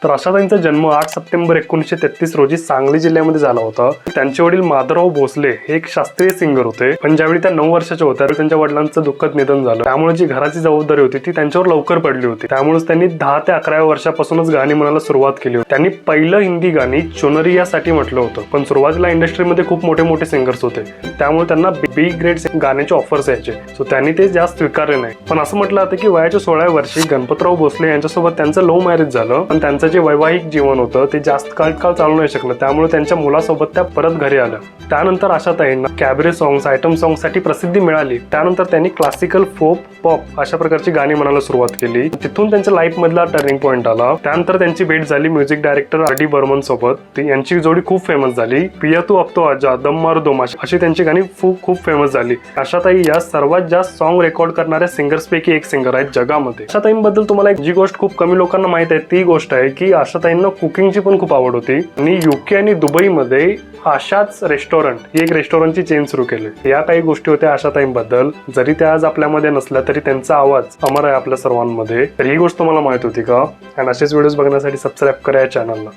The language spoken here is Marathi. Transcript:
तर आशाताईंचा जन्म 8 सप्टेंबर 1933 रोजी सांगली जिल्ह्यामध्ये झाला होता। त्यांचे वडील माधवराव भोसले हे एक शास्त्रीय सिंगर होते, पण ज्यावेळी त्या 9 वर्षाच्या होत्या त्यांच्या वडिलांचं दुःखद निधन झालं। त्यामुळे जी घराची जबाबदारी होती ती त्यांच्यावर लवकर पडली होती। त्यामुळे त्यांनी 10 ते 11व्या वर्षापासूनच गाणी म्हणायला सुरुवात केली होती। त्यांनी पहिलं हिंदी गाणी चुनरियासाठी म्हटलं होतं, पण सुरुवातीला इंडस्ट्रीमध्ये खूप मोठे मोठे सिंगर्स होते, त्यामुळे त्यांना बी ग्रेड गाण्याचे ऑफर्स यायचे, सो त्यांनी ते जास्त स्वीकारले नाही। पण असं म्हटलं जातं की वयाच्या 16व्या वर्षी गणपतराव भोसले यांच्यासोबत त्यांचं लव्ह मॅरेज झालं, पण त्यांचं जे वैवाहिक जीवन होतं ते जास्त काळ चालू नाही शकलं, त्यामुळे त्यांच्या मुलासोबत त्या परत घरी आल्या। त्यानंतर आशाताईंना कॅबरे सॉंग्स, आयटम सॉंग्स साठी प्रसिद्धी मिळाली। त्यानंतर त्यांनी क्लासिकल, फोक, पॉप अशा प्रकारची गाणी म्हणायला सुरुवात केली। तिथून त्यांच्या लाईफ मधला टर्निंग पॉईंट आला। त्यानंतर त्यांची भेट झाली music director R D Burman सोबत। यांची जोडी खूप फेमस झाली। पिया तू अब तो आजा, दम मार दो अशी त्यांची गाणी खूप फेमस झाली। आशाताई या सर्वात जास्त सॉन्ग रेकॉर्ड करणाऱ्या सिंगर्स पैकी एक सिंगर आहेत जगामध्ये। आशाताईंबद्दल तुम्हाला जी गोष्ट खूप कमी लोकांना माहित आहे ती गोष्ट आहे की आशाताईंना कुकिंगची पण खूप आवड होती आणि UK आणि दुबईमध्ये आशाच रेस्टॉरंट ही एक रेस्टॉरंटची चेन सुरू केली। या काही गोष्टी होत्या आशाताईंबद्दल। जरी त्या आज आपल्यामध्ये नसल्या तरी त्यांचा आवाज अमर आहे आपल्या सर्वांमध्ये। तर ही गोष्ट तुम्हाला माहित होती का? आणि असेच व्हिडिओज बघण्यासाठी सबस्क्राईब करा या चॅनलला।